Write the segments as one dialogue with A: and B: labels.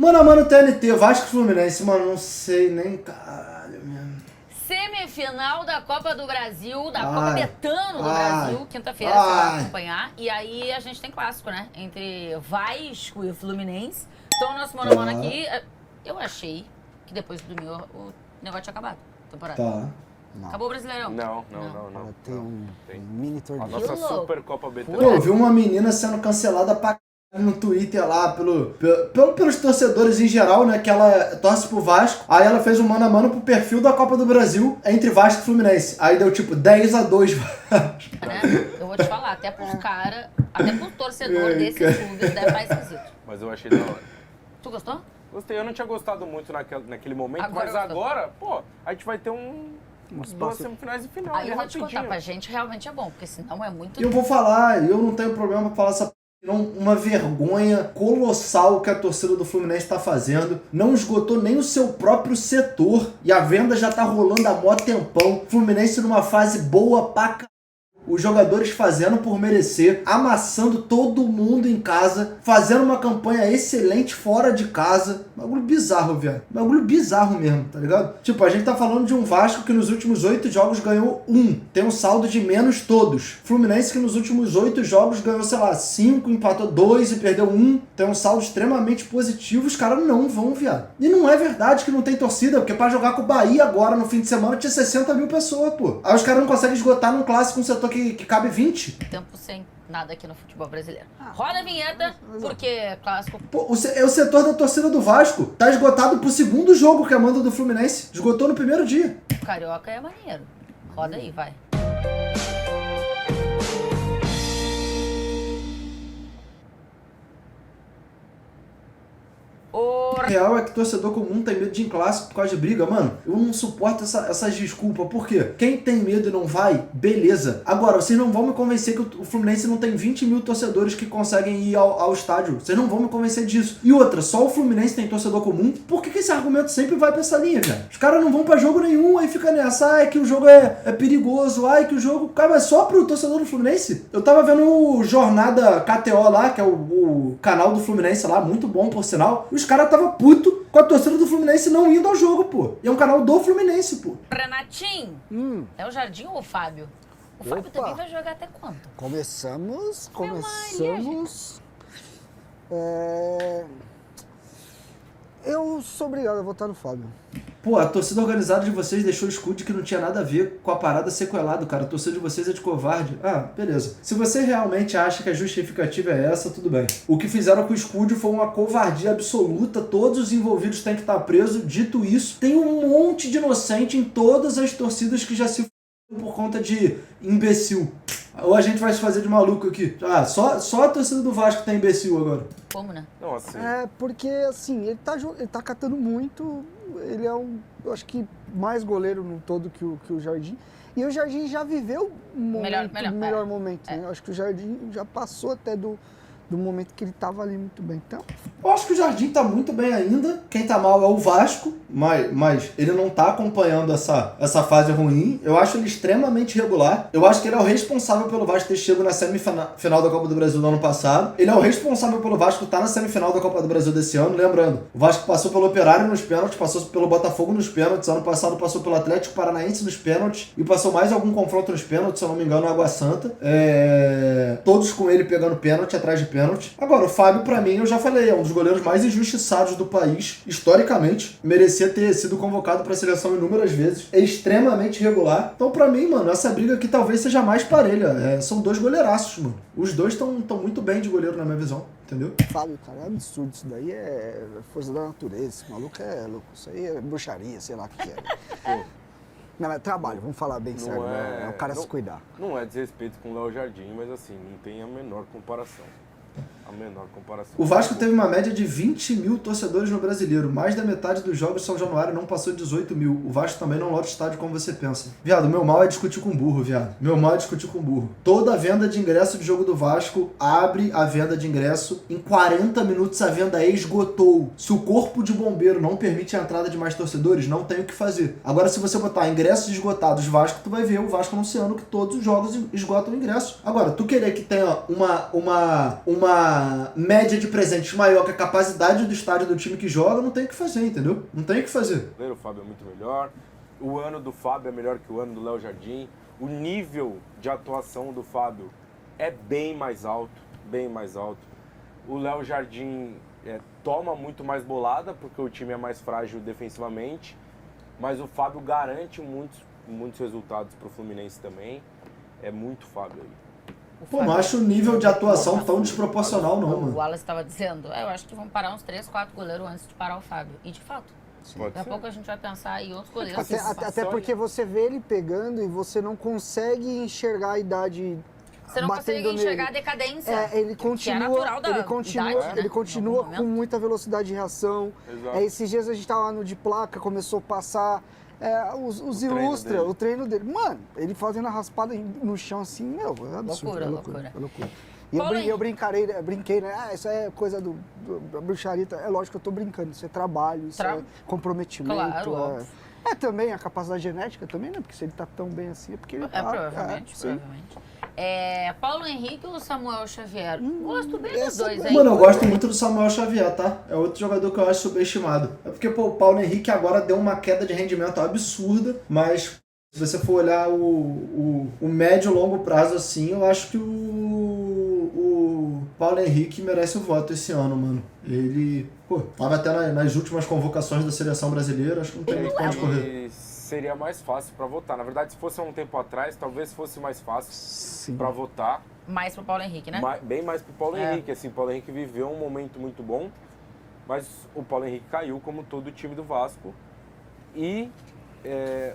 A: Mano a mano TNT, Vasco e Fluminense, mano, não sei nem caralho mesmo.
B: Semifinal da Copa do Brasil, da Copa Betano do Brasil, quinta-feira, você vai acompanhar. E aí a gente tem clássico, né? Entre Vasco e Fluminense. Então o nosso mano a mano aqui, eu achei que depois do domingo o negócio tinha acabado. Temporada.
A: Tá.
C: Não.
B: Acabou o Brasileirão?
D: Não.
C: Tem um mini
D: A
C: torneio.
D: nossa
B: Que louco.
D: Supercopa Betano.
A: Pô, eu vi uma menina sendo cancelada pra caralho no Twitter lá, pelos torcedores em geral, né, que ela torce pro Vasco. Aí ela fez um mano a mano pro perfil da Copa do Brasil entre Vasco e Fluminense. Aí deu tipo 10-2.
B: Né? Eu vou te falar, até pros caras, até pro torcedor desses clubes deve estar esquisito.
D: Mas eu achei da hora.
B: Tu gostou?
D: Gostei, eu não tinha gostado muito naquele momento,
B: Agora
D: mas
B: eu gostou.
D: agora, pô, a gente vai ter duas semifinais e final,
B: Aí eu vou te
D: rapidinho.
B: contar, pra gente realmente é bom, porque senão é muito...
A: E eu vou falar, eu não tenho problema pra falar essa não, uma vergonha colossal que a torcida do Fluminense tá fazendo. Não esgotou nem o seu próprio setor. E a venda já tá rolando há mó tempão. Fluminense numa fase boa pra caralho. Os jogadores fazendo por merecer, amassando todo mundo em casa, fazendo uma campanha excelente fora de casa. Bagulho bizarro, velho. Bagulho bizarro mesmo, tá ligado? Tipo, a gente tá falando de um Vasco que nos últimos 8 jogos ganhou 1. Tem um saldo de menos todos. Fluminense que nos últimos 8 jogos ganhou, sei lá, 5, empatou 2 e perdeu 1. Tem um saldo extremamente positivo. Os caras não vão, viado. E não é verdade que não tem torcida, porque pra jogar com o Bahia agora no fim de semana tinha 60 mil pessoas, pô. Aí os caras não conseguem esgotar num clássico um setor que cabe 20.
B: Tempo sem nada aqui no futebol brasileiro. Roda a vinheta, porque é clássico.
A: Pô, o setor da torcida do Vasco tá esgotado pro segundo jogo que é a manda do Fluminense. Esgotou no primeiro dia.
B: Carioca é maneiro. Roda aí, vai.
A: O real é que torcedor comum tem medo de ir em clássico por causa de briga. Mano, eu não suporto essas desculpas. Por quê? Quem tem medo e não vai, beleza. Agora, vocês não vão me convencer que o Fluminense não tem 20 mil torcedores que conseguem ir ao estádio. Vocês não vão me convencer disso. E outra, só o Fluminense tem torcedor comum. Por que esse argumento sempre vai pra essa linha, cara? Os caras não vão pra jogo nenhum, aí fica nessa. Ai, que o jogo é perigoso. Ai, que o jogo... Cara, é só pro torcedor do Fluminense. Eu tava vendo o Jornada KTO lá, que é o canal do Fluminense lá, muito bom, por sinal. Os caras tava puto com a torcida do Fluminense não indo ao jogo, pô. E é um canal do Fluminense, pô.
B: Renatinho, é o Jardim ou o Fábio? O Fábio também vai jogar até quanto?
C: Começamos. Eu sou obrigado a votar no Fábio.
A: Pô, a torcida organizada de vocês deixou o Scud que não tinha nada a ver com a parada sequelado, cara. A torcida de vocês é de covarde. Ah, beleza. Se você realmente acha que a justificativa é essa, tudo bem. O que fizeram com o Scud foi uma covardia absoluta. Todos os envolvidos têm que estar presos. Dito isso, tem um monte de inocente em todas as torcidas que já se por conta de imbecil. Ou a gente vai se fazer de maluco aqui. Ah, só a torcida do Vasco tem imbecil agora.
B: Como, né?
D: Não, assim,
C: Porque, assim, ele tá catando muito. Ele é eu acho que mais goleiro no todo que o Jardim. E o Jardim já viveu um melhor momento. Né? Eu acho que o Jardim já passou até do momento que ele tava ali muito bem. Então,
A: Eu acho que o Jardim tá muito bem ainda. Quem tá mal é o Vasco, mas ele não tá acompanhando essa fase ruim. Eu acho ele extremamente regular. Eu acho que ele é o responsável pelo Vasco ter chegado na semifinal da Copa do Brasil do ano passado. Ele é o responsável pelo Vasco estar na semifinal da Copa do Brasil desse ano. Lembrando, o Vasco passou pelo Operário nos pênaltis, passou pelo Botafogo nos pênaltis. Ano passado passou pelo Atlético Paranaense nos pênaltis e passou mais algum confronto nos pênaltis, se eu não me engano, no Água Santa. Todos com ele pegando pênalti atrás de pênalti. Agora, o Fábio, pra mim, eu já falei, é um dos goleiros mais injustiçados do país, historicamente. Merecia ter sido convocado pra seleção inúmeras vezes. É extremamente regular. Então, pra mim, mano, essa briga aqui talvez seja mais parelha. São dois goleiraços, mano. Os dois estão muito bem de goleiro, na minha visão. Entendeu?
C: Fábio, cara, é absurdo. Isso daí é força da natureza. Esse maluco é louco. Isso aí é bruxaria, sei lá o que é. Não, é trabalho, vamos falar bem sério. É o cara se cuidar.
D: Não é desrespeito com o Léo Jardim, mas assim, não tem a menor comparação. A menor comparação.
A: O Vasco teve uma média de 20 mil torcedores no Brasileiro. Mais da metade dos jogos de São Januário não passou de 18 mil. O Vasco também não lota estádio como você pensa. Viado, meu mal é discutir com burro, viado. Meu mal é discutir com burro. Toda venda de ingresso de jogo do Vasco abre a venda de ingresso. Em 40 minutos a venda esgotou. Se o corpo de bombeiro não permite a entrada de mais torcedores, não tem o que fazer. Agora, se você botar ingressos esgotados Vasco, tu vai ver o Vasco anunciando que todos os jogos esgotam ingressos. Agora, tu querer que tenha uma uma média de presentes maior que a capacidade do estádio do time que joga, não tem o que fazer, entendeu? Não tem o que fazer.
D: O Fábio é muito melhor. O ano do Fábio é melhor que o ano do Léo Jardim. O nível de atuação do Fábio é bem mais alto, bem mais alto. O Léo Jardim toma muito mais bolada, porque o time é mais frágil defensivamente, mas o Fábio garante muitos resultados para o Fluminense também. É muito Fábio aí.
A: Pô, não acho o nível de atuação tão desproporcional não, mano.
B: O Wallace estava dizendo, eu acho que vão parar uns 3, 4 goleiros antes de parar o Fábio. E de fato. Daqui a pouco a gente vai pensar em outros goleiros.
C: Até porque você vê ele pegando e você não consegue enxergar a idade.
B: Você não consegue enxergar a decadência.
C: Ele continua,
B: que é natural da
C: ele
B: idade,
C: continua com muita velocidade de reação. Esses dias a gente tava no de placa, começou a passar os ilustra, o treino dele. Mano, ele fazendo a raspada no chão assim, meu, é absurdo. Loucura. E eu brinquei, né? Isso é coisa da bruxaria. É lógico que eu tô brincando, isso é trabalho, isso é comprometimento.
B: Claro,
C: também a capacidade genética também, né? Porque se ele tá tão bem assim, é porque ele tá...
B: Provavelmente. Paulo Henrique ou Samuel Xavier? Gosto bem dos dois, hein?
A: Mano, eu gosto muito do Samuel Xavier, tá? É outro jogador que eu acho subestimado. É porque, pô, o Paulo Henrique agora deu uma queda de rendimento absurda, mas se você for olhar o médio e longo prazo, assim, eu acho que o Paulo Henrique merece o voto esse ano, mano. Ele, pô, tava até nas últimas convocações da seleção brasileira, acho que não tem muito pra onde correr.
D: Seria mais fácil para votar. Na verdade, se fosse há um tempo atrás, talvez fosse mais fácil para votar.
B: Mais pro Paulo Henrique, né?
D: Bem mais pro Paulo Henrique. Assim, o Paulo Henrique viveu um momento muito bom, mas o Paulo Henrique caiu como todo o time do Vasco. E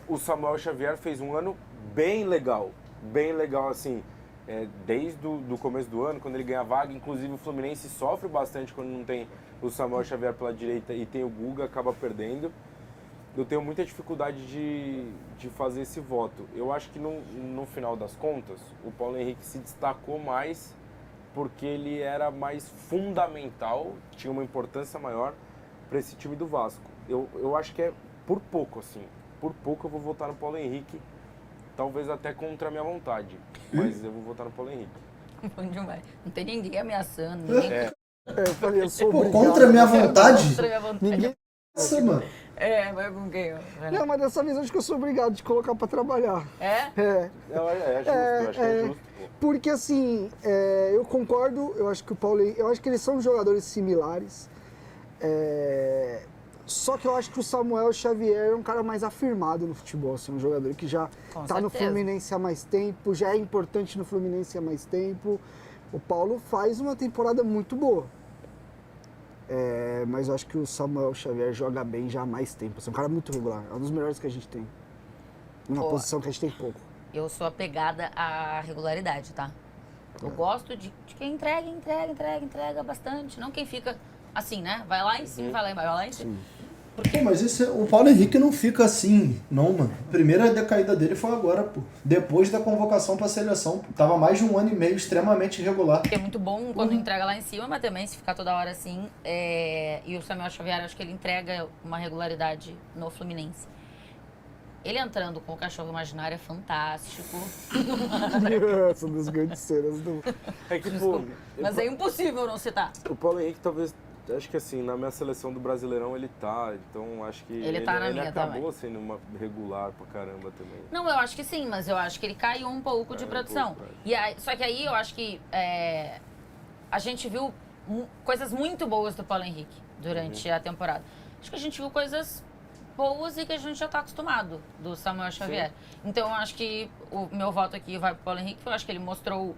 D: o Samuel Xavier fez um ano bem legal, assim, desde o começo do ano, quando ele ganha a vaga. Inclusive o Fluminense sofre bastante quando não tem o Samuel Xavier pela direita e tem o Guga, acaba perdendo. Eu tenho muita dificuldade de fazer esse voto. Eu acho que no final das contas, o Paulo Henrique se destacou mais porque ele era mais fundamental, tinha uma importância maior para esse time do Vasco. Eu acho que é por pouco, assim. Por pouco eu vou votar no Paulo Henrique, talvez até contra a minha vontade, mas eu vou votar no Paulo Henrique.
B: Bom demais. Não tem ninguém ameaçando, ninguém...
C: Eu falei, eu sou obrigado.
A: Contra a minha vontade?
B: Contra a minha vontade.
C: Ninguém...
A: Nossa, mano.
B: Vai com quem?
C: Não, mas dessa vez eu acho que eu sou obrigado de colocar pra trabalhar.
B: É
D: justo, eu acho que é justo.
C: Porque assim, eu concordo, eu acho que o Paulo, eu acho que eles são jogadores similares. Só que eu acho que o Samuel Xavier é um cara mais afirmado no futebol, assim, um jogador que já tá no Fluminense há mais tempo, já é importante no Fluminense há mais tempo. O Paulo faz uma temporada muito boa. Mas eu acho que o Samuel Xavier joga bem já há mais tempo. Assim, é um cara muito regular, é um dos melhores que a gente tem. Numa posição que a gente tem pouco.
B: Eu sou apegada à regularidade, tá? Eu gosto de quem entrega bastante. Não quem fica assim, né? Vai lá em cima, vai lá em cima.
A: Pô, mas o Paulo Henrique não fica assim, não, mano. A primeira decaída dele foi agora, pô. Depois da convocação pra seleção. Tava mais de 1 ano e meio extremamente irregular.
B: É muito bom quando entrega lá em cima, mas também se ficar toda hora assim. E o Samuel Xavier, acho que ele entrega uma regularidade no Fluminense. Ele entrando com o cachorro imaginário é fantástico.
C: São das grandes cenas do...
B: Mas é impossível não citar.
D: O Paulo Henrique talvez... Acho que assim, na minha seleção do Brasileirão ele tá, então acho que ele acabou sendo uma regular pra caramba também.
B: Não, eu acho que sim, mas eu acho que ele caiu um pouco de produção. Só que aí eu acho que a gente viu coisas muito boas do Paulo Henrique durante a temporada. Acho que a gente viu coisas boas e que a gente já tá acostumado do Samuel Xavier. Sim. Então eu acho que o meu voto aqui vai pro Paulo Henrique, porque eu acho que ele mostrou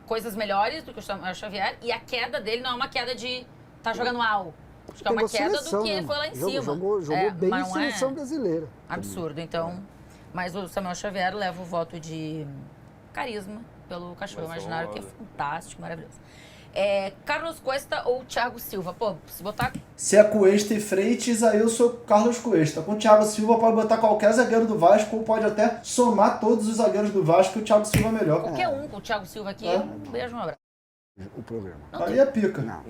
B: coisas melhores do que o Samuel Xavier e a queda dele não é uma queda de tá jogando mal. Acho que é uma queda do que ele foi lá em cima.
C: Jogou bem em seleção brasileira.
B: Absurdo. Então, mas o Samuel Xavier leva o voto de carisma pelo cachorro imaginário, que é fantástico, maravilhoso. Carlos Cuesta ou Thiago Silva? Pô, se botar...
A: Se é Cuesta e Freitas, aí eu sou Carlos Cuesta. Com o Thiago Silva pode botar qualquer zagueiro do Vasco, ou pode até somar todos os zagueiros do Vasco, que o Thiago Silva é melhor.
B: Qualquer um com o Thiago Silva aqui, um beijo, um abraço.
C: o programa.
A: Ali é pica.
C: Não.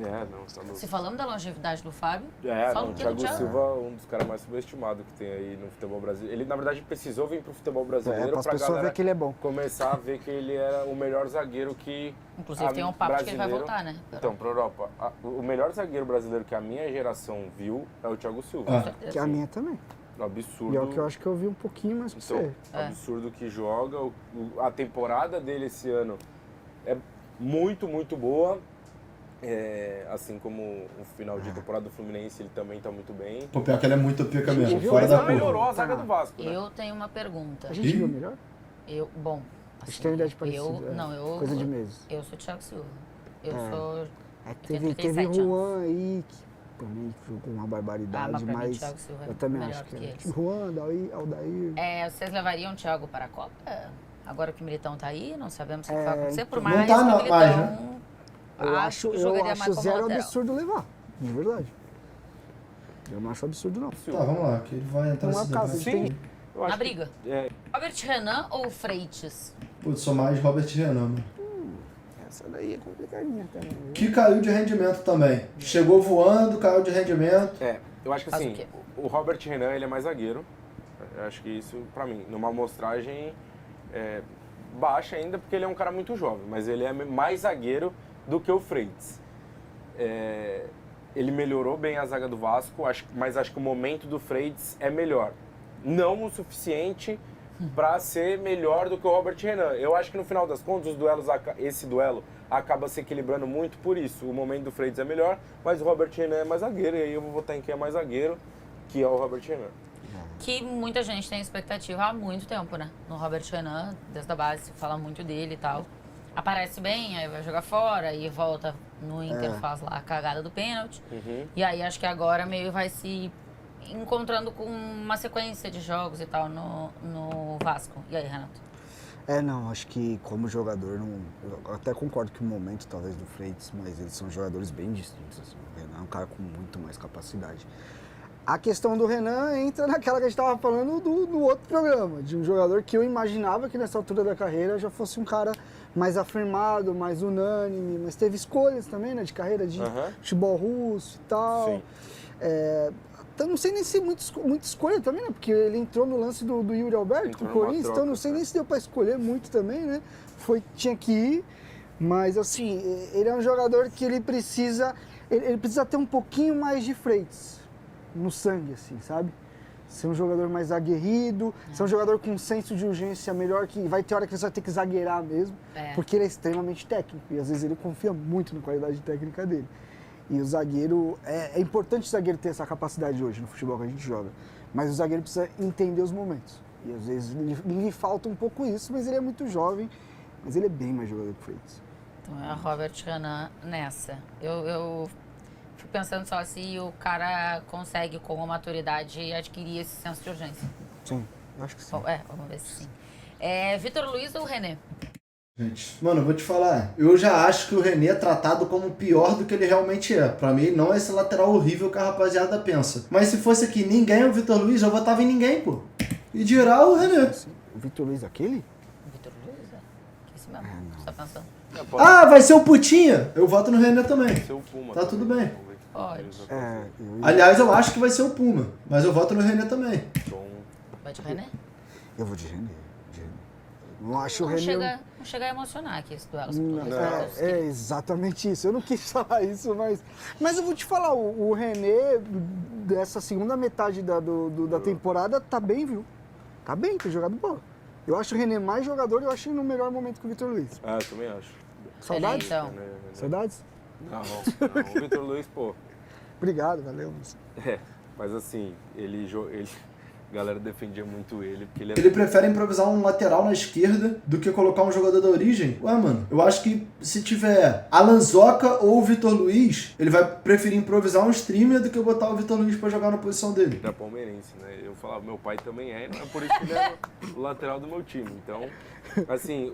B: Se falamos da longevidade do Fábio,
D: o Thiago Silva é um dos caras mais subestimados que tem aí no futebol brasileiro. Ele, na verdade, precisou vir pro futebol brasileiro pra galera
C: ver que ele é bom.
D: começar a ver que ele era o melhor zagueiro que...
B: Inclusive tem um papo de que ele vai voltar, né?
D: Então, pra Europa, o melhor zagueiro brasileiro que a minha geração viu é o Thiago Silva.
C: Que a minha também.
D: Absurdo.
C: E é o que eu acho que eu vi um pouquinho mais pra você.
D: Absurdo que joga. A temporada dele esse ano é muito, muito boa. Assim como o final de temporada do Fluminense, ele também tá muito bem.
A: Pô, pior que ele é muito pica mesmo.
D: Fora da melhorou a zaga do Vasco, né?
B: Eu tenho uma pergunta.
C: A gente viu melhor?
B: Bom...
C: A gente tem uma idade parecida.
B: Coisa
C: de meses.
B: Eu sou o Thiago Silva. Eu sou...
C: Teve Juan aí, que pra mim jogou uma barbaridade,
B: mas
C: mas
B: Thiago Silva
C: eu também
B: melhor
C: acho que
B: que
C: é. Juan, Aldair...
B: Vocês levariam o Thiago para a Copa? Agora que o Militão tá aí, não sabemos o que vai acontecer, por
A: não
B: mais
A: tá
B: que o
A: não,
B: Militão...
A: mais, né?
C: Eu acho zero
B: lateral.
C: absurdo levar, de verdade. Eu não acho absurdo, não.
A: Tá, vamos lá, que ele vai entrar nesse debate.
D: Sim.
B: Na briga. Robert Renan ou Freitas?
A: Putz, sou mais Robert Renan, mano.
C: Essa daí é complicadinha também.
A: Que caiu de rendimento também. Chegou voando, caiu de rendimento.
D: Eu acho que assim, o Robert Renan, ele é mais zagueiro. Eu acho que isso, pra mim, numa amostragem baixa ainda, porque ele é um cara muito jovem, mas ele é mais zagueiro do que o Freitas. Ele melhorou bem a zaga do Vasco, mas acho que o momento do Freitas é melhor. Não o suficiente para ser melhor do que o Robert Renan. Eu acho que no final das contas, esse duelo acaba se equilibrando muito por isso. O momento do Freitas é melhor, mas o Robert Renan é mais zagueiro, e aí eu vou votar em quem é mais zagueiro, que é o Robert Renan.
B: Que muita gente tem expectativa há muito tempo, né? No Robert Renan, desde a base, se fala muito dele e tal. Aparece bem, aí vai jogar fora e volta no Inter, faz lá a cagada do pênalti. E aí acho que agora meio vai se encontrando com uma sequência de jogos e tal no Vasco. E aí, Renato?
C: Não, acho que como jogador, eu até concordo que o momento talvez do Freitas, mas eles são jogadores bem distintos. Assim. O Renan é um cara com muito mais capacidade. A questão do Renan entra naquela que a gente estava falando do outro programa, de um jogador que eu imaginava que nessa altura da carreira já fosse um cara mais afirmado, mais unânime, mas teve escolhas também, né, de carreira de futebol russo e tal.
D: Sim.
C: Então não sei nem se muita escolha também, né, porque ele entrou no lance do Yuri Alberto com o Corinthians, então não sei nem se deu para escolher muito também, né, tinha que ir, mas assim, ele é um jogador que ele precisa ter um pouquinho mais de Freitas no sangue, assim, sabe? Ser um jogador mais aguerrido, ser um jogador com um senso de urgência melhor, que vai ter hora que ele vai ter que zagueirar mesmo, porque ele é extremamente técnico e às vezes ele confia muito na qualidade técnica dele. E o zagueiro, é importante o zagueiro ter essa capacidade hoje no futebol que a gente joga, mas o zagueiro precisa entender os momentos. E às vezes lhe falta um pouco isso, mas ele é muito jovem, mas ele é bem mais jogador que o Freitas.
B: Então é a Robert Renan nessa. Eu fico pensando só se o cara consegue, com a maturidade, adquirir esse senso de urgência.
C: Sim, eu acho que sim.
B: Vamos ver se sim. Vitor Luiz ou René?
A: Gente, mano, eu vou te falar, eu já acho que o René é tratado como pior do que ele realmente é. Pra mim, ele não é esse lateral horrível que a rapaziada pensa. Mas se fosse aqui ninguém, o Vitor Luiz, eu votava em ninguém, pô. E dirá o René.
C: O Vitor Luiz aquele?
B: O Vitor Luiz, esse mesmo, você tá pensando?
A: Vai ser o Putinha? Eu voto no René também.
D: Vai ser o Puma.
A: Tá tudo bem.
B: Pode.
A: Aliás, eu acho que vai ser o Puma, mas eu voto no René também.
B: Vai de René?
C: Eu vou de René. Não acho
B: não
C: o René...
B: Não chega a emocionar aqui esse duelo.
C: É exatamente isso. Eu não quis falar isso, mas eu vou te falar, o René, dessa segunda metade da temporada, tá bem, viu? Tá bem, tem jogado bola. Eu acho o René mais jogador e eu acho ele no melhor momento que o Vitor Luiz.
D: Eu também acho.
C: Saudades?
B: Então.
C: Saudades?
D: Não. O Vitor Luiz, pô.
C: Obrigado, valeu.
D: Mas assim, a galera defendia muito ele, porque
A: ele prefere improvisar um lateral na esquerda do que colocar um jogador da origem. Ué, mano, eu acho que se tiver Alan Zoca ou o Vitor Luiz, ele vai preferir improvisar um streamer do que botar o Vitor Luiz pra jogar na posição dele.
D: É palmeirense, né? Eu falava, meu pai também é, não é por isso que ele é o lateral do meu time. Então, assim,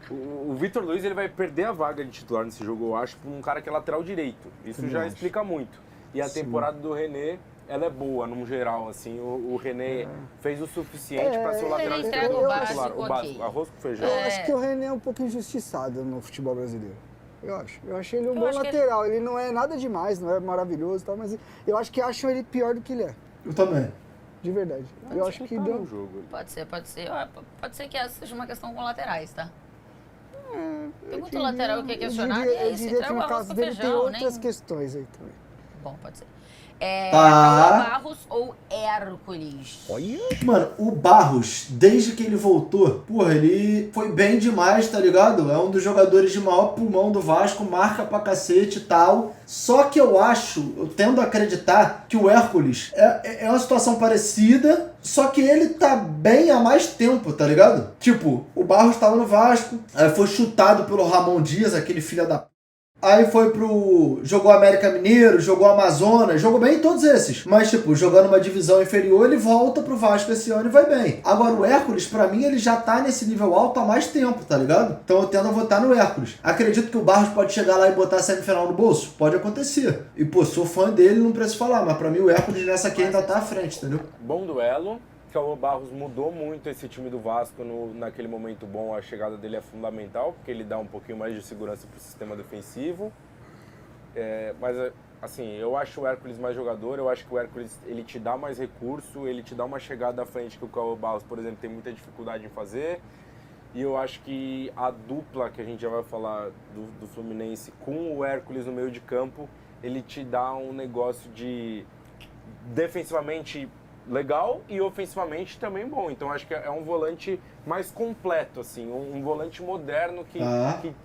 D: o Vitor Luiz, ele vai perder a vaga de titular nesse jogo, eu acho, por um cara que é lateral direito. Isso já explica muito. E a temporada do René, ela é boa, no geral, assim, o René fez o suficiente para ser o lateral esquerdo titular. O básico, arroz com feijão.
C: Eu acho que o René é um pouco injustiçado no futebol brasileiro. Eu acho ele um bom lateral. Ele não é nada demais, não é maravilhoso e tal, mas eu acho que acham ele pior do que ele é.
A: Eu também.
C: De verdade. Eu acho que deu
D: um jogo.
B: Pode ser. Pode ser que essa seja uma questão com laterais, tá? Pergunta o lateral o que é questionado e é isso.
C: Eu diria que no caso dele tem outras questões aí também.
B: Bom, pode ser. Barros ou Hércules?
A: Olha. Mano, o Barros, desde que ele voltou, porra, ele foi bem demais, tá ligado? É um dos jogadores de maior pulmão do Vasco, marca pra cacete e tal. Só que eu tendo a acreditar que o Hércules é uma situação parecida, só que ele tá bem há mais tempo, tá ligado? Tipo, o Barros tava no Vasco, aí foi chutado pelo Ramon Dias, aquele filho da... Aí foi jogou América Mineiro, jogou Amazonas, jogou bem em todos esses. Mas, tipo, jogando uma divisão inferior, ele volta pro Vasco esse ano e vai bem. Agora, o Hércules, pra mim, ele já tá nesse nível alto há mais tempo, tá ligado? Então eu tendo a votar no Hércules. Acredito que o Barros pode chegar lá e botar a semifinal no bolso? Pode acontecer. E, pô, sou fã dele, não preciso falar. Mas pra mim, o Hércules nessa aqui ainda tá à frente, entendeu?
D: Bom duelo. O Barros mudou muito esse time do Vasco naquele momento bom. A chegada dele é fundamental, porque ele dá um pouquinho mais de segurança pro sistema defensivo. Mas, assim, eu acho o Hércules mais jogador. Eu acho que o Hércules, ele te dá mais recurso, ele te dá uma chegada à frente que o Cauê Barros, por exemplo, tem muita dificuldade em fazer. E eu acho que a dupla que a gente já vai falar do Fluminense com o Hércules no meio de campo, ele te dá um negócio de defensivamente legal e ofensivamente também bom. Então acho que é um volante mais completo, assim, um volante moderno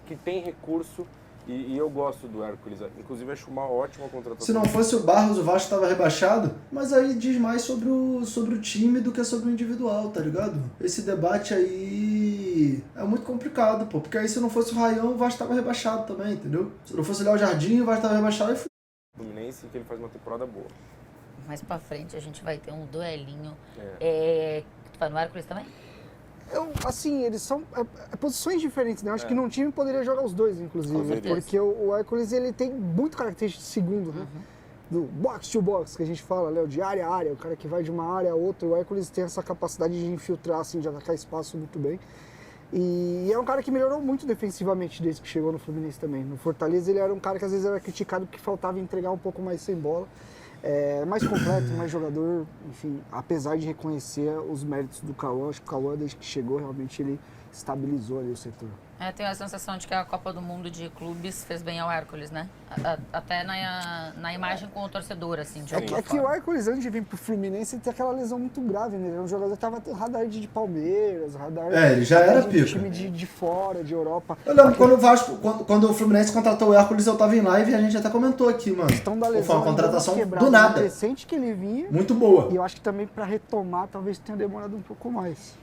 D: que tem recurso e eu gosto do Hércules. Inclusive acho uma ótima contratação.
A: Se não fosse o Barros, o Vasco estava rebaixado, mas aí diz mais sobre o time do que sobre o individual, tá ligado? Esse debate aí é muito complicado, pô, porque aí se não fosse o Raião, o Vasco estava rebaixado também, entendeu? Se não fosse o Léo Jardim, o Vasco estava rebaixado e
D: Fluminense, que ele faz uma temporada boa.
B: Mais pra frente a gente vai ter um duelinho. Tu vai no Hércules também?
C: Assim, eles são posições diferentes, né? Eu acho que num time poderia jogar os dois, inclusive. Porque o Hércules, ele tem muito característica de segundo, né? Do box to box, que a gente fala, né? De área a área, o cara que vai de uma área a outra. O Hércules tem essa capacidade de infiltrar, assim, de atacar espaço muito bem. E é um cara que melhorou muito defensivamente desde que chegou no Fluminense também. No Fortaleza, ele era um cara que às vezes era criticado porque faltava entregar um pouco mais sem bola. Mais completo, mais jogador, enfim, apesar de reconhecer os méritos do Cauã, acho que o Cauã, desde que chegou, realmente ele estabilizou ali o setor.
B: Tenho a sensação de que a Copa do Mundo de Clubes fez bem ao Hércules, né? Até na imagem com o torcedor, assim. De
C: que o Hércules, antes de vir pro Fluminense, ele tem aquela lesão muito grave, né? Ele é um jogador que tava tendo radar de Palmeiras, radar
A: ele já era pica.
C: Time de fora, de Europa.
A: Eu lembro quando o Fluminense contratou o Hércules, eu tava em live e a gente até comentou aqui, mano.
C: Então da lesão,
A: foi uma contratação do nada.
C: Recente que ele vinha.
A: Muito boa.
C: E eu acho que também pra retomar, talvez tenha demorado um pouco mais.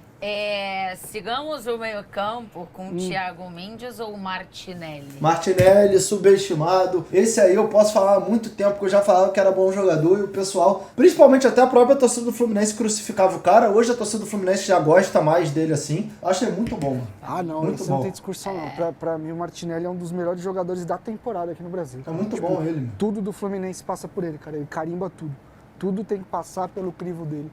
B: Sigamos o meio-campo com Thiago Mendes ou Martinelli?
A: Martinelli, subestimado. Esse aí eu posso falar há muito tempo, porque eu já falava que era bom jogador e o pessoal, principalmente até a própria torcida do Fluminense, crucificava o cara. Hoje a torcida do Fluminense já gosta mais dele assim. Acho ele muito bom, mano.
C: Não, muito bom. Não tem discussão não. Pra mim o Martinelli é um dos melhores jogadores da temporada aqui no Brasil.
A: É muito bom ele, mano.
C: Tudo do Fluminense passa por ele, cara. Ele carimba tudo. Tudo tem que passar pelo crivo dele.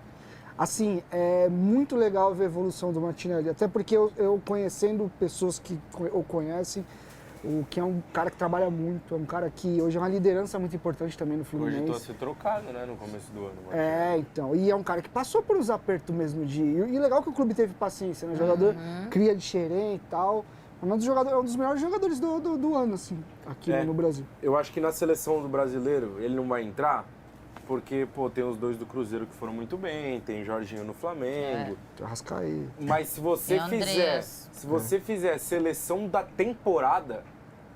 C: Assim, é muito legal ver a evolução do Martinelli, até porque eu conhecendo pessoas que o conhecem, que é um cara que trabalha muito, é um cara que hoje é uma liderança muito importante também no Fluminense.
D: Hoje estou trocado, né, no começo do ano.
C: Então, e é um cara que passou por os apertos mesmo e legal que o clube teve paciência, né, o jogador cria de xerém e tal, é um dos melhores jogadores do ano, assim, aqui no Brasil.
D: Eu acho que na seleção do brasileiro ele não vai entrar, porque, tem os dois do Cruzeiro que foram muito bem, tem Jorginho no Flamengo.
C: Arrascaeta.
D: Mas se você fizer seleção da temporada,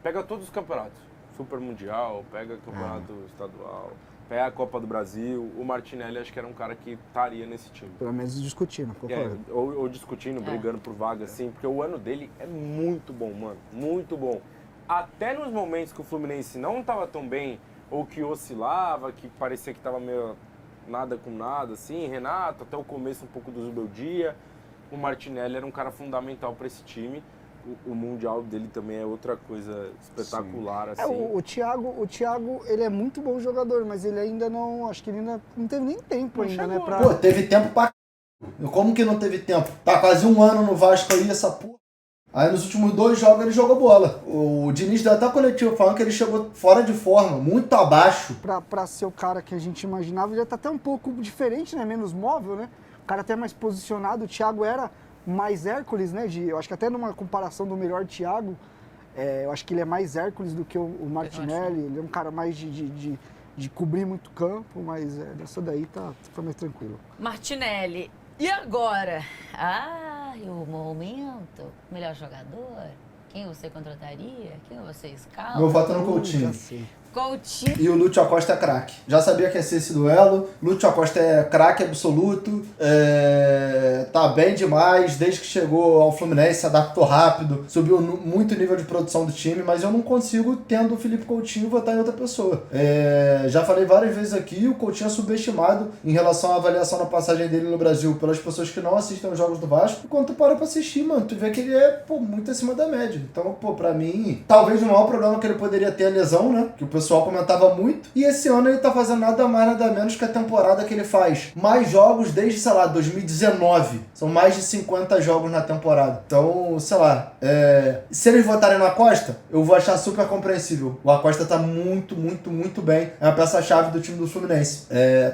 D: pega todos os campeonatos. Super Mundial, pega campeonato estadual, pega a Copa do Brasil. O Martinelli acho que era um cara que estaria nesse time.
C: Pelo menos discutindo, concordo.
D: Ou discutindo, brigando por vaga, assim, porque o ano dele é muito bom, mano. Muito bom. Até nos momentos que o Fluminense não estava tão bem, ou que oscilava, que parecia que estava meio nada com nada, assim, Renato, até o começo um pouco do Zubeldia, o Martinelli era um cara fundamental para esse time. O Mundial dele também é outra coisa espetacular, assim.
C: O Thiago, ele é muito bom jogador, mas ele ainda não, acho que ele ainda não teve nem tempo ainda, né?
A: Teve tempo pra Como que não teve tempo? Tá quase um ano no Vasco aí, essa porra. Aí nos últimos 2 jogos ele jogou bola. O Diniz deu até coletivo falando que ele chegou fora de forma, muito abaixo.
C: Pra ser o cara que a gente imaginava, já tá até um pouco diferente, né? Menos móvel, né? O cara até mais posicionado. O Thiago era mais Hércules, né? Eu acho que até numa comparação do melhor Thiago, eu acho que ele é mais Hércules do que o Martinelli. Ele é um cara mais de cobrir muito campo, mas dessa daí tá mais tranquilo.
B: Martinelli. E agora? O momento. Melhor jogador? Quem você contrataria? Quem você escala?
A: Meu voto é no Coutinho.
B: Coutinho.
A: E o Lúcio Acosta é craque. Já sabia que ia ser esse duelo. Lúcio Acosta é craque absoluto. Tá bem demais. Desde que chegou ao Fluminense, se adaptou rápido. Subiu muito o nível de produção do time. Mas eu não consigo, tendo o Felipe Coutinho, votar em outra pessoa. Já falei várias vezes aqui, o Coutinho é subestimado em relação à avaliação da passagem dele no Brasil pelas pessoas que não assistem os jogos do Vasco. E quando tu para pra assistir, mano, tu vê que ele é muito acima da média. Então, pra mim, talvez o maior problema que ele poderia ter é a lesão, né? Que o pessoal comentava muito. E esse ano ele tá fazendo nada mais, nada menos que a temporada que ele faz mais jogos desde, 2019. São mais de 50 jogos na temporada. Então, se eles votarem no Acosta, eu vou achar super compreensível. O Acosta tá muito, muito, muito bem. É uma peça-chave do time do Fluminense.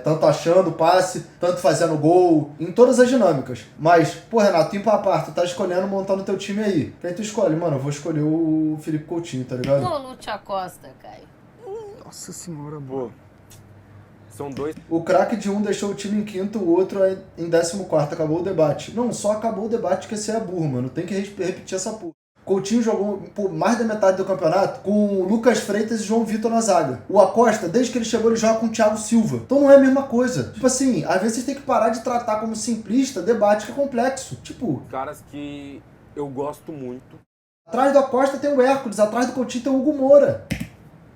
A: Tanto achando passe, tanto fazendo gol, em todas as dinâmicas. Mas, Renato, tu tá escolhendo, montando teu time aí. Quem tu escolhe? Mano, eu vou escolher o Felipe Coutinho, tá ligado?
B: O Lúcio Acosta, Caio.
C: Nossa senhora, boa.
D: São 2.
A: O craque de um deixou o time em quinto, o outro em 14º. Acabou o debate. Não, só acabou o debate que esse é burro, mano. Tem que repetir essa porra. Coutinho jogou por mais da metade do campeonato com o Lucas Freitas e João Vitor na zaga. O Acosta, desde que ele chegou, ele joga com o Thiago Silva. Então não é a mesma coisa. Tipo assim, às vezes vocês têm que parar de tratar como simplista debate que é complexo. Tipo...
D: Caras que eu gosto muito.
A: Atrás do Acosta tem o Hércules, atrás do Coutinho tem o Hugo Moura.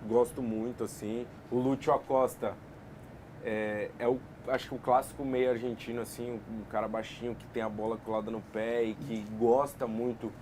D: Gosto muito, assim. O Lúcio Acosta acho que o clássico meio argentino, assim, um cara baixinho que tem a bola colada no pé e que gosta muito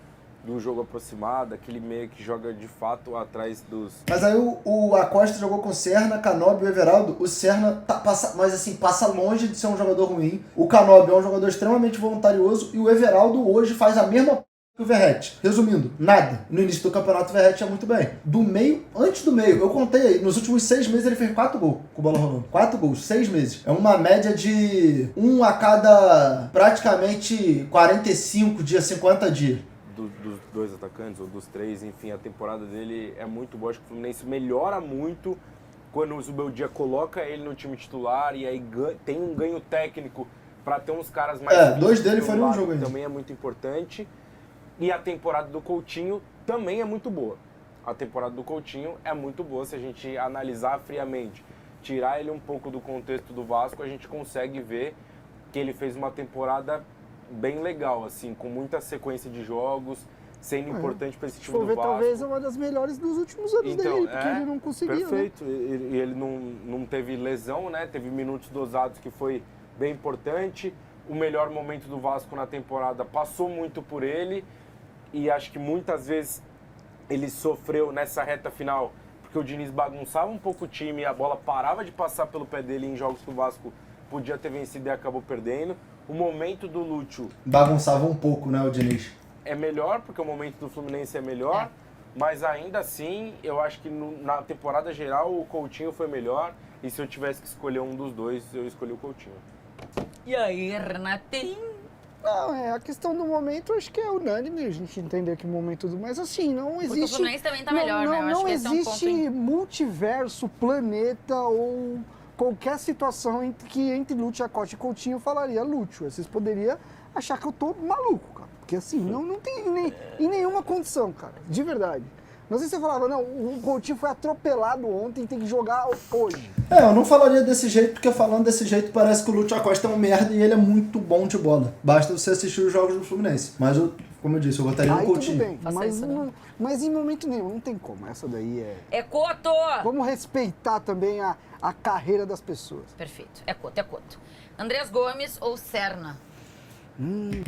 D: do jogo aproximado, aquele meio que joga de fato atrás dos...
A: Mas aí o Acosta jogou com o Serna, Canóbio e o Everaldo. O Serna passa longe de ser um jogador ruim. O Canóbio é um jogador extremamente voluntarioso e o Everaldo hoje faz a mesma o Verratti. Resumindo, nada. No início do campeonato o Verratti ia muito bem. Do meio, antes do meio, eu contei aí, nos últimos 6 meses ele fez 4 gols com bola rolando. 4 gols, 6 meses. É uma média de 1 a cada praticamente 45 dias, 50 dias.
D: Dos 2 atacantes, ou dos 3, enfim, a temporada dele é muito boa. Acho que o Fluminense melhora muito quando o Zubeldia coloca ele no time titular e aí tem um ganho técnico para ter uns caras mais...
A: 2 dele foram no jogo ainda.
D: Também é muito importante. E a temporada do Coutinho também é muito boa. A temporada do Coutinho é muito boa se a gente analisar friamente. Tirar ele um pouco do contexto do Vasco, a gente consegue ver que ele fez uma temporada bem legal, assim, com muita sequência de jogos, sendo importante para esse time do Vasco.
C: Talvez é uma das melhores dos últimos anos dele, porque ele não conseguia.
D: Perfeito.
C: Né?
D: E ele não teve lesão, né? Teve minutos dosados que foi bem importante. O melhor momento do Vasco na temporada passou muito por ele. E acho que muitas vezes ele sofreu nessa reta final, porque o Diniz bagunçava um pouco o time e a bola parava de passar pelo pé dele em jogos que o Vasco podia ter vencido e acabou perdendo. O momento do Lúcio...
A: Bagunçava um pouco, né, o Diniz?
D: É melhor, porque o momento do Fluminense é melhor, mas ainda assim, eu acho que na temporada geral o Coutinho foi melhor, e se eu tivesse que escolher um dos dois, eu escolhi o Coutinho.
B: E aí, Renatinho?
C: Não, a questão do momento acho que é unânime, a gente entender que o momento mas assim, não existe...
B: Porque o Fluminense também tá melhor, né? Eu acho que esse é um ponto...
C: Não existe multiverso, planeta ou qualquer situação entre Lúcio Acosta e Coutinho falaria Lúcio. Vocês poderiam achar que eu tô maluco, cara. Porque assim, não tem em nenhuma condição, cara, de verdade. Não sei se você falava, não, o Coutinho foi atropelado ontem, tem que jogar hoje.
A: Eu não falaria desse jeito, porque falando desse jeito parece que o Lúcio Acosta é um merda e ele é muito bom de bola. Basta você assistir os jogos do Fluminense. Mas, como eu disse, eu votaria no Coutinho.
C: Tudo bem, mas em momento nenhum, não tem como. Essa daí é...
B: É coto!
C: Vamos respeitar também a carreira das pessoas.
B: Perfeito, é coto. Andrés Gomes ou Serna?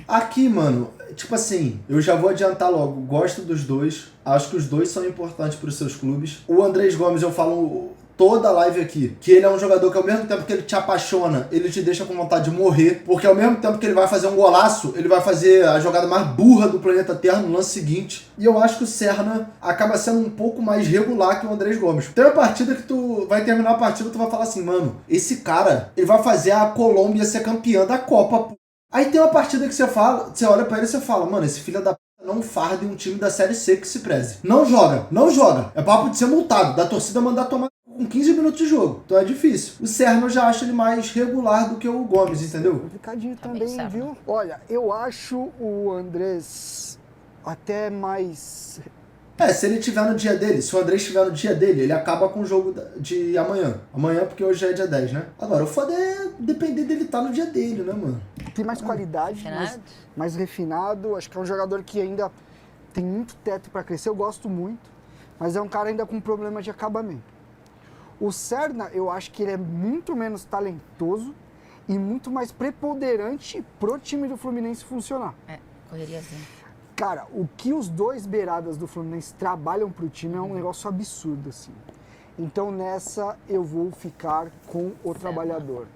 A: Aqui, mano, tipo assim, eu já vou adiantar logo, gosto dos dois, acho que os dois são importantes para os seus clubes. O Andrés Gomes eu falo toda a live aqui, que ele é um jogador que ao mesmo tempo que ele te apaixona, ele te deixa com vontade de morrer, porque ao mesmo tempo que ele vai fazer um golaço, ele vai fazer a jogada mais burra do planeta Terra no lance seguinte. E eu acho que o Serna acaba sendo um pouco mais regular que o Andrés Gomes. Tem uma partida que tu vai terminar a partida e tu vai falar assim, mano, esse cara, ele vai fazer a Colômbia ser campeã da Copa, pô. Aí tem uma partida que você fala, você olha pra ele e você fala, mano, esse filho da p não farda em um time da Série C que se preze. Não joga. É papo de ser multado, da torcida mandar tomar com 15 minutos de jogo. Então é difícil. O Serna eu já acho ele mais regular do que o Gomes, entendeu?
C: Complicadinho também, viu? Olha, eu acho o Andrés até mais...
A: Se ele tiver no dia dele, se o Andrés estiver no dia dele, ele acaba com o jogo de amanhã. Amanhã, porque hoje é dia 10, né? Agora, o foda é depender dele estar no dia dele, né, mano?
C: Tem mais qualidade, mais refinado. Acho que é um jogador que ainda tem muito teto pra crescer. Eu gosto muito, mas é um cara ainda com problema de acabamento. O Serna, eu acho que ele é muito menos talentoso e muito mais preponderante pro time do Fluminense funcionar.
B: Correriazinha.
C: Cara, o que os dois beiradas do Fluminense trabalham pro time é um negócio absurdo, assim. Então, nessa, eu vou ficar com o trabalhador.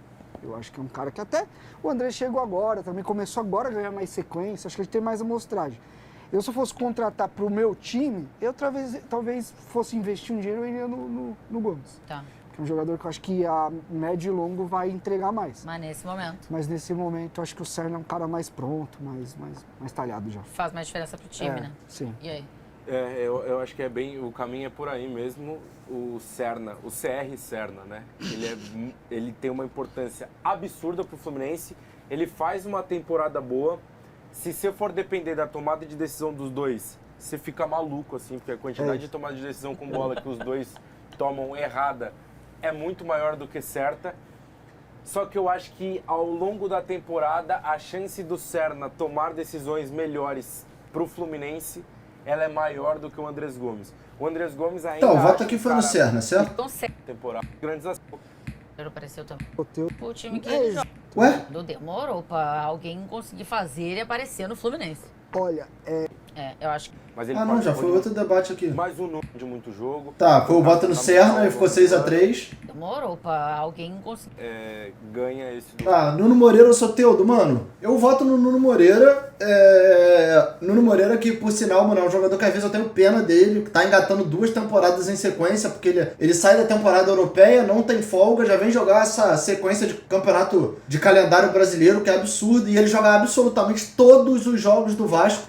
C: Eu acho que é um cara que até o André chegou agora, também começou agora a ganhar mais sequência, acho que ele tem mais amostragem. Eu, se eu fosse contratar pro meu time, eu talvez fosse investir um dinheiro no Gomes.
B: Tá.
C: Que é um jogador que eu acho que a médio e longo vai entregar mais.
B: Mas
C: nesse momento, eu acho que o Serna é um cara mais pronto, mais talhado já.
B: Faz mais diferença pro time, né?
C: Sim.
B: E aí?
D: Eu acho que é bem, o caminho é por aí mesmo. O Serna, o CR Serna, né? Ele tem uma importância absurda pro Fluminense. Ele faz uma temporada boa. Se você for depender da tomada de decisão dos dois, você fica maluco, assim, porque a quantidade de tomada de decisão com bola que os dois tomam errada é muito maior do que certa. Só que eu acho que ao longo da temporada a chance do Serna tomar decisões melhores pro Fluminense, ela é maior do que o Andrés Gomes. O Andrés Gomes ainda...
A: Então, o voto aqui foi no Serna, certo?
D: Temporada. Grandes
B: apareceu também.
C: O
B: time que ele joga.
A: Ué?
B: Demorou pra alguém conseguir fazer ele aparecer no Fluminense.
C: Olha,
B: eu acho que...
D: Mas ele
A: já foi outro debate aqui.
D: Mais um número de muito jogo.
A: Tá, foi o voto no Serna e ficou 6-3.
B: Demorou pra alguém conseguir...
D: ganha esse...
A: Nuno Moreira ou Soteldo, mano? Eu voto no Nuno Moreira. Nuno Moreira que, por sinal, mano, é um jogador que às vezes eu tenho pena dele, que tá engatando 2 temporadas em sequência, porque ele sai da temporada europeia, não tem folga, já vem jogar essa sequência de campeonato de calendário brasileiro, que é absurdo, e ele joga absolutamente todos os jogos do Vasco.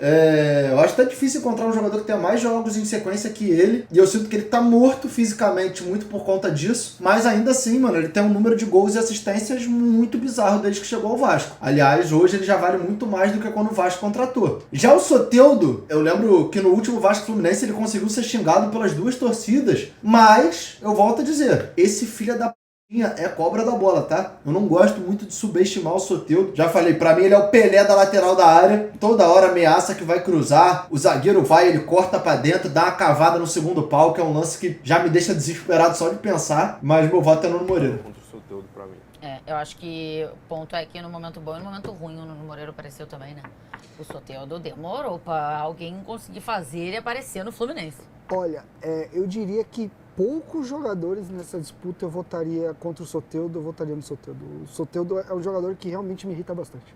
A: Eu acho até difícil encontrar um jogador que tenha mais jogos em sequência que ele, e eu sinto que ele tá morto fisicamente muito por conta disso, mas ainda assim, mano, ele tem um número de gols e assistências muito bizarro desde que chegou ao Vasco. Aliás, hoje ele já vale muito mais do que quando o Vasco contratou. Já o Soteldo, eu lembro que no último Vasco Fluminense ele conseguiu ser xingado pelas 2 torcidas, mas eu volto a dizer, esse filho da é cobra da bola, tá? Eu não gosto muito de subestimar o Soteldo. Já falei, pra mim ele é o Pelé da lateral da área. Toda hora ameaça que vai cruzar. O zagueiro vai, ele corta pra dentro, dá uma cavada no segundo pau, que é um lance que já me deixa desesperado só de pensar. Mas meu voto é no Nuno Moreira.
D: Contra o Soteldo pra mim.
B: Eu acho que o ponto é que no momento bom e no momento ruim o Nuno Moreira apareceu também, né? O Soteldo demorou pra alguém conseguir fazer ele aparecer no Fluminense.
C: Olha, eu diria que poucos jogadores nessa disputa eu votaria contra o Soteldo, eu votaria no Soteldo. O Soteldo é um jogador que realmente me irrita bastante.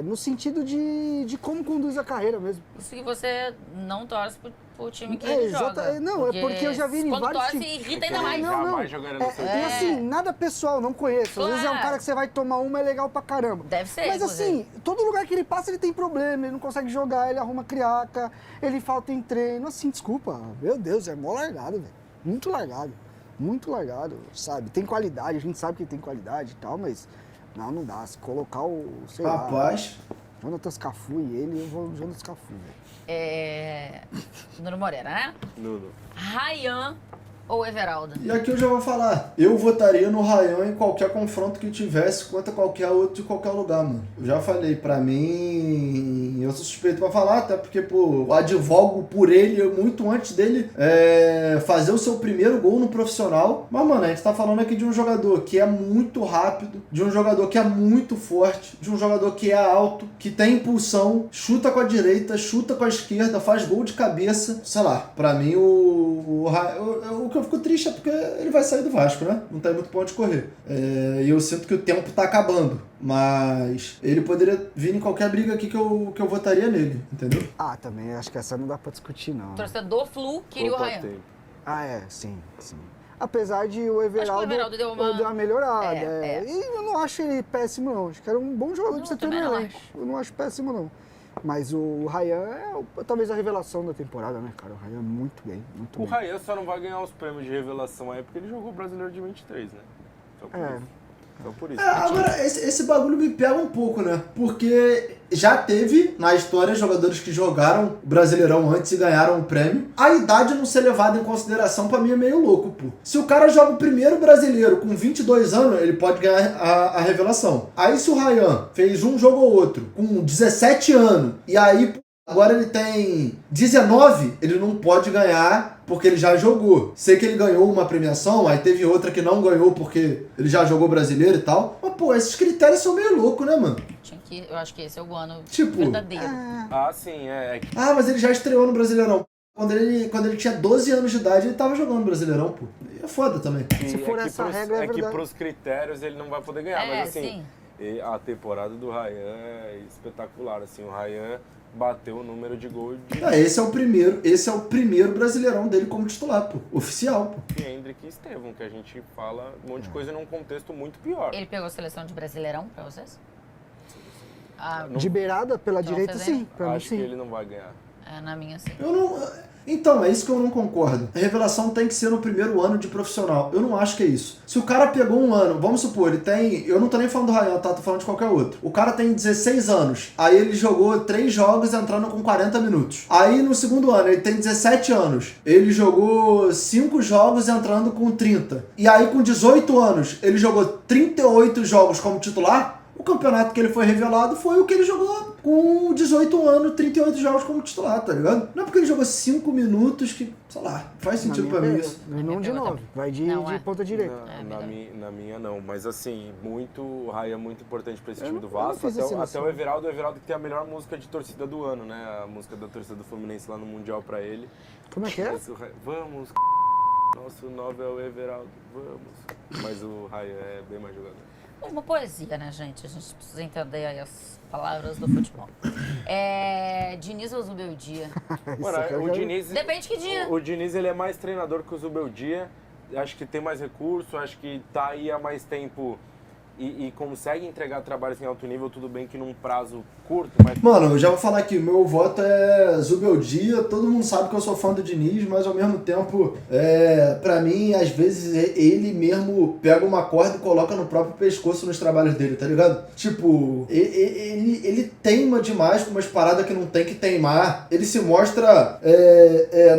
C: No sentido de como conduz a carreira mesmo.
B: Isso que você não torce pro time que ele joga.
C: Não, é porque eu já vi em vários
B: times. Quando torce, irrita ainda mais.
D: Jamais jogaria no Soteldo.
C: E assim, nada pessoal, não conheço. Às vezes é um cara que você vai tomar uma, é legal pra caramba.
B: Deve ser.
C: Mas assim, todo lugar que ele passa ele tem problema, ele não consegue jogar, ele arruma criaca, ele falta em treino. Assim, desculpa, meu Deus, é mó largado, velho. Muito largado, sabe? Tem qualidade, a gente sabe que ele tem qualidade e tal, mas... Não dá. Se colocar o, sei lá, Jonatas Cafu e ele, eu vou no Jonatas Cafu, velho.
B: Nuno Moreira, né?
D: Nuno.
B: Ryan ou Everaldo?
A: E aqui eu já vou falar. Eu votaria no Ryan em qualquer confronto que tivesse contra qualquer outro de qualquer lugar, mano. Eu já falei, pra mim, eu sou suspeito pra falar, até porque, pô, eu advogo por ele muito antes dele fazer o seu primeiro gol no profissional. Mas, mano, a gente tá falando aqui de um jogador que é muito rápido, de um jogador que é muito forte, de um jogador que é alto, que tem impulsão, chuta com a direita, chuta com a esquerda, faz gol de cabeça. Sei lá, pra mim o que eu fico triste é porque ele vai sair do Vasco, né? Não tem muito pra onde correr. E eu sinto que o tempo tá acabando. Mas ele poderia vir em qualquer briga aqui que eu votaria nele, entendeu?
C: Também acho que essa não dá pra discutir, não.
B: Torcedor Flu queria o Ryan.
C: Sim. Apesar de o Everaldo deu uma melhorada. E eu não acho ele péssimo, não. Acho que era um bom jogador pra você ter no elenco. Eu não acho péssimo, não. Mas o Ryan é talvez a revelação da temporada, né, cara? O Ryan é muito bem, muito bem.
D: O Ryan só não vai ganhar os prêmios de revelação aí porque ele jogou o Brasileiro de 23, né? Então por isso.
A: Agora, esse bagulho me pega um pouco, né? Porque já teve, na história, jogadores que jogaram o Brasileirão antes e ganharam o prêmio. A idade não ser levada em consideração, pra mim, é meio louco, pô. Se o cara joga o primeiro Brasileiro com 22 anos, ele pode ganhar a revelação. Aí se o Ryan fez um jogo ou outro com 17 anos, e aí agora ele tem 19, ele não pode ganhar porque ele já jogou. Sei que ele ganhou uma premiação, aí teve outra que não ganhou porque ele já jogou brasileiro e tal. Mas, pô, esses critérios são meio loucos, né, mano?
B: Eu acho que esse é o ano
C: verdadeiro.
D: Sim,
A: mas ele já estreou no Brasileirão. Quando ele tinha 12 anos de idade, ele tava jogando no Brasileirão, pô. É foda também.
C: Se for essa regra,
D: que pros critérios ele não vai poder ganhar, mas assim,
B: sim.
D: A temporada do Ryan é espetacular, assim, o Ryan bateu o número de gol de...
A: Esse é o primeiro Brasileirão dele como titular, pô. Oficial, pô.
D: E Hendrick e Estevão, que a gente fala um monte de coisa num contexto muito pior.
B: Ele pegou a seleção de Brasileirão pra vocês?
C: De beirada pela direita, sim.
D: Acho que ele não vai ganhar.
B: Na minha, sim.
A: Então, é isso que eu não concordo. A revelação tem que ser no primeiro ano de profissional. Eu não acho que é isso. Se o cara pegou um ano, vamos supor, ele tem... Eu não tô nem falando do Ryan, tá? Tô falando de qualquer outro. O cara tem 16 anos. Aí ele jogou 3 jogos entrando com 40 minutos. Aí no segundo ano ele tem 17 anos. Ele jogou 5 jogos entrando com 30. E aí com 18 anos ele jogou 38 jogos como titular. O campeonato que ele foi revelado foi o que ele jogou com 18 anos, 38 jogos como titular, tá ligado? Não é porque ele jogou 5 minutos que, sei lá, faz sentido pra mim isso.
C: Não de 9, vai de ponta direita.
D: Na minha não, mas assim, o Ryan é muito importante pra esse time do Vasco, até o Everaldo que tem a melhor música de torcida do ano, né? A música da torcida do Fluminense lá no Mundial pra ele.
C: Como é que é?
D: Vamos, nosso 9 é o Everaldo, vamos. Mas o Ryan é bem mais jogador.
B: Uma poesia, né, gente? A gente precisa entender aí as palavras do futebol. Diniz ou Zubeldia?
D: Mano, o Diniz...
B: Depende que dia.
D: O Diniz, ele é mais treinador que o Zubeldia. Acho que tem mais recurso, acho que tá aí há mais tempo e consegue entregar trabalhos em alto nível, tudo bem que num prazo curto, mas...
A: Mano, eu já vou falar aqui, o meu voto é Zubeldia, todo mundo sabe que eu sou fã do Diniz, mas ao mesmo tempo, pra mim, às vezes, ele mesmo pega uma corda e coloca no próprio pescoço nos trabalhos dele, tá ligado? Tipo, ele teima demais com umas paradas que não tem que teimar, ele se mostra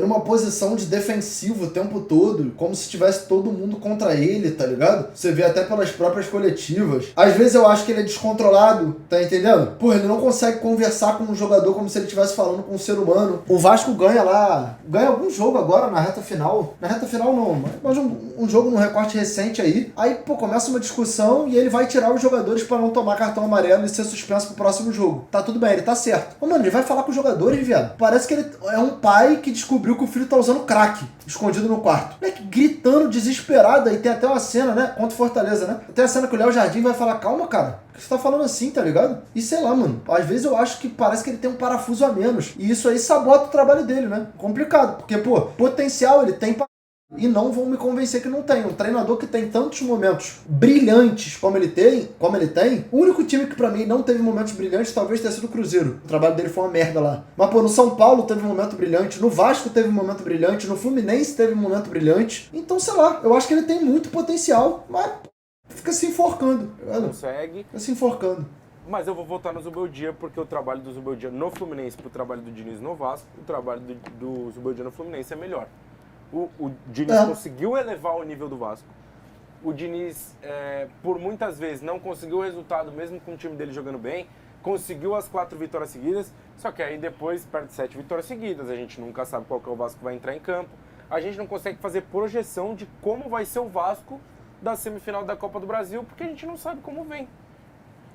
A: numa posição de defensivo o tempo todo, como se tivesse todo mundo contra ele, tá ligado? Você vê até pelas próprias coletivas. Às vezes eu acho que ele é descontrolado, tá entendendo? Porra, ele não consegue conversar com um jogador como se ele estivesse falando com um ser humano. O Vasco ganha algum jogo agora na reta final. Na reta final não, mas um jogo no recorte recente aí. Aí, pô, começa uma discussão e ele vai tirar os jogadores pra não tomar cartão amarelo e ser suspenso pro próximo jogo. Tá tudo bem, ele tá certo. Mas, mano, ele vai falar com os jogadores, viado. Parece que ele é um pai que descobriu que o filho tá usando crack, escondido no quarto. Moleque gritando, desesperado. Aí tem até uma cena, né? Contra o Fortaleza, né? Tem a cena que o Léo Jardim vai falar, calma, cara. Por que você tá falando assim, tá ligado? E sei lá, mano. Às vezes eu acho que parece que ele tem um parafuso a menos. E isso aí sabota o trabalho dele, né? Complicado. Porque, pô, potencial ele tem pra... E não vão me convencer que não tem. Um treinador que tem tantos momentos brilhantes como ele tem, o único time que pra mim não teve momentos brilhantes talvez tenha sido o Cruzeiro. O trabalho dele foi uma merda lá. Mas, pô, no São Paulo teve um momento brilhante, no Vasco teve um momento brilhante, no Fluminense teve um momento brilhante. Então, sei lá, eu acho que ele tem muito potencial, mas fica se enforcando.
D: Consegue.
A: Fica se enforcando.
D: Mas eu vou votar no Zubeldia, porque o trabalho do Zubeldia no Fluminense pro trabalho do Diniz no Vasco, o trabalho do Zubeldia no Fluminense é melhor. O Diniz conseguiu elevar o nível do Vasco. O Diniz, por muitas vezes, não conseguiu o resultado, mesmo com o time dele jogando bem. Conseguiu as 4 vitórias seguidas, só que aí depois perde 7 vitórias seguidas. A gente nunca sabe qual que é o Vasco que vai entrar em campo. A gente não consegue fazer projeção de como vai ser o Vasco da semifinal da Copa do Brasil, porque a gente não sabe como vem.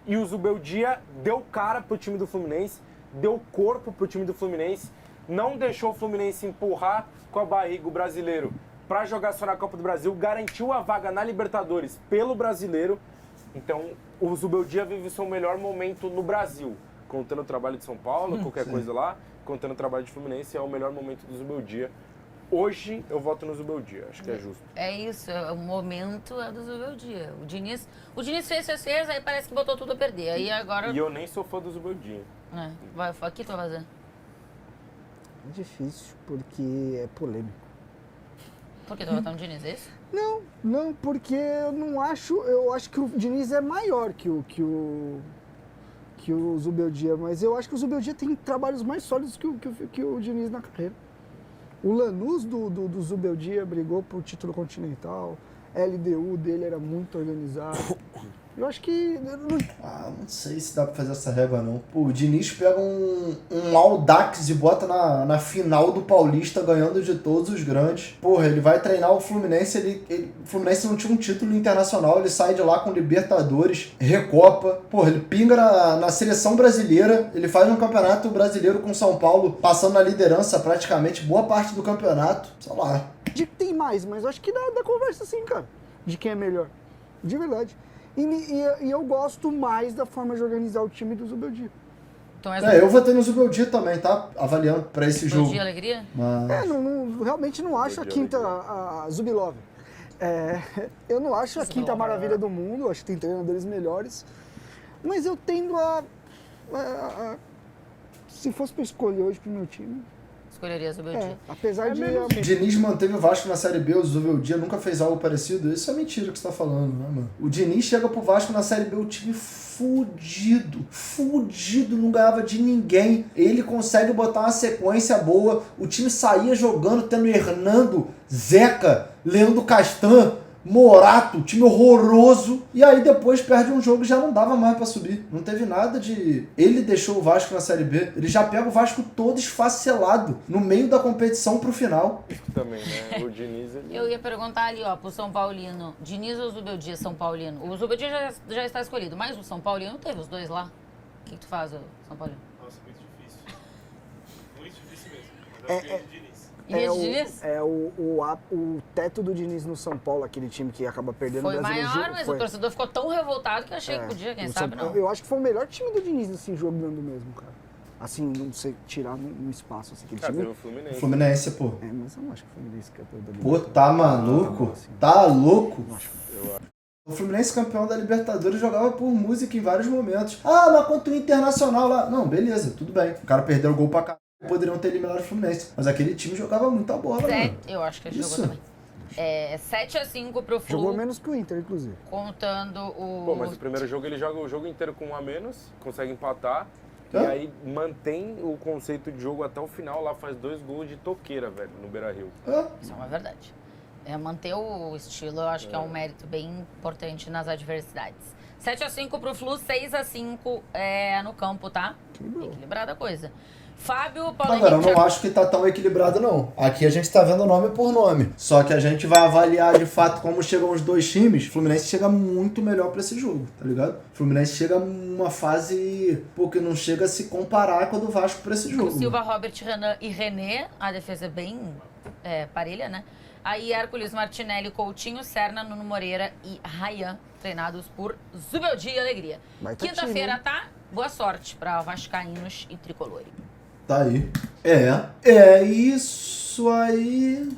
D: E o Zubeldia deu cara pro time do Fluminense, deu corpo pro time do Fluminense, não deixou o Fluminense empurrar com a barriga o brasileiro para jogar só na Copa do Brasil, garantiu a vaga na Libertadores pelo Brasileiro. Então, o Zubeldia vive seu melhor momento no Brasil. Contando o trabalho de São Paulo, qualquer coisa lá, contando o trabalho de Fluminense, é o melhor momento do Zubeldia. Hoje, eu voto no Zubeldia, acho que é justo.
B: É isso, o momento é do Zubeldia. O Diniz fez, aí parece que botou tudo a perder. Aí agora...
D: E eu nem sou fã do Zubeldia.
B: Vai, aqui tu vai fazer.
C: É difícil, porque é polêmico.
B: Por que tu vai votar no Diniz, é isso?
C: Não, porque eu acho que o Diniz é maior que o Zubeldia, mas eu acho que o Zubeldia tem trabalhos mais sólidos que o Diniz na carreira. O Lanús do Zubeldia brigou por título continental, a LDU dele era muito organizado. Eu acho que...
A: não sei se dá pra fazer essa régua, não. Pô, o Diniz pega um Audax e bota na final do Paulista, ganhando de todos os grandes. Porra, ele vai treinar o Fluminense, o Fluminense não tinha um título internacional, ele sai de lá com Libertadores, Recopa. Porra, ele pinga na seleção brasileira, ele faz um campeonato brasileiro com São Paulo, passando na liderança praticamente boa parte do campeonato. Sei lá.
C: Tem mais, mas eu acho que dá conversa sim, cara, de quem é melhor. De verdade. E eu gosto mais da forma de organizar o time do Zubeldia.
B: Então
A: eu votei no Zubeldia também, tá? Avaliando pra esse jogo.
B: Zubeldia Alegria?
A: Mas...
C: realmente não acho a quinta a Zubilove. Eu não acho a quinta maravilha do mundo, acho que tem treinadores melhores. Mas eu tendo se fosse pra escolher hoje pro meu time...
B: Escolheria Zubeldia.
C: Apesar de...
A: O Diniz manteve o Vasco na Série B, o Zubeldia nunca fez algo parecido. Isso é mentira que você tá falando, né, mano? O Diniz chega pro Vasco na Série B, o time fudido, não ganhava de ninguém. Ele consegue botar uma sequência boa, o time saía jogando, tendo Hernando, Zeca, Leandro Castan, Morato, time horroroso, e aí depois perde um jogo e já não dava mais pra subir. Não teve nada de... Ele deixou o Vasco na Série B, ele já pega o Vasco todo esfacelado, no meio da competição pro final.
D: Também, né? O Diniz...
B: Eu ia perguntar ali, ó, pro São Paulino, Diniz ou Zubeldia São Paulino? O Zubeldia já está escolhido, mas o São Paulino teve os dois lá. O que tu faz, São Paulino?
E: Nossa, muito difícil. Muito difícil mesmo. Mas eu fiquei de Diniz.
C: O teto do Diniz no São Paulo, aquele time que acaba perdendo
B: foi
C: o Brasileiro.
B: Maior, mas o torcedor ficou tão revoltado que eu achei que podia, quem sabe não.
C: Eu acho que foi o melhor time do Diniz assim, jogando mesmo, cara. Assim, não sei, tirar no espaço. Assim, aquele time...
D: o Fluminense.
A: Fluminense, pô.
C: Mas eu não acho que o Fluminense campeão da
A: Pô,
C: Libertadores.
A: tá maluco? Tá louco?
D: Eu acho.
A: O Fluminense campeão da Libertadores jogava por música em vários momentos. Mas contra o Internacional lá... Não, beleza, tudo bem. O cara perdeu o gol pra caralho. Poderiam ter eliminado o Fluminense. Mas aquele time jogava muita bola, mano.
B: Eu acho que ele jogou também. 7-5 pro Flu.
C: Jogou menos que o Inter, inclusive.
B: Contando o...
D: Pô, mas o primeiro jogo ele joga o jogo inteiro com um a menos, consegue empatar. E aí mantém o conceito de jogo até o final, lá faz 2 gols de toqueira, velho, no Beira-Rio.
B: Isso é uma verdade. Manter o estilo, eu acho que é um mérito bem importante nas adversidades. 7-5 pro Flu, 6-5 no campo, tá? Equilibrada a coisa. Fábio, Paulo
A: Agora, eu não acho que tá tão equilibrado, não. Aqui a gente tá vendo nome por nome. Só que a gente vai avaliar de fato como chegam os dois times. O Fluminense chega muito melhor pra esse jogo, tá ligado? O Fluminense chega numa fase, que não chega a se comparar com a do Vasco pra esse jogo.
B: Silva, Robert, Renan e René. A defesa é bem parelha, né? Aí Hércules, Martinelli, Coutinho, Serna, Nuno Moreira e Rayan, treinados por Zubeldia e Alegria. Quinta-feira, tá? Boa sorte pra vascaínos e tricolores.
A: Tá aí. É isso aí.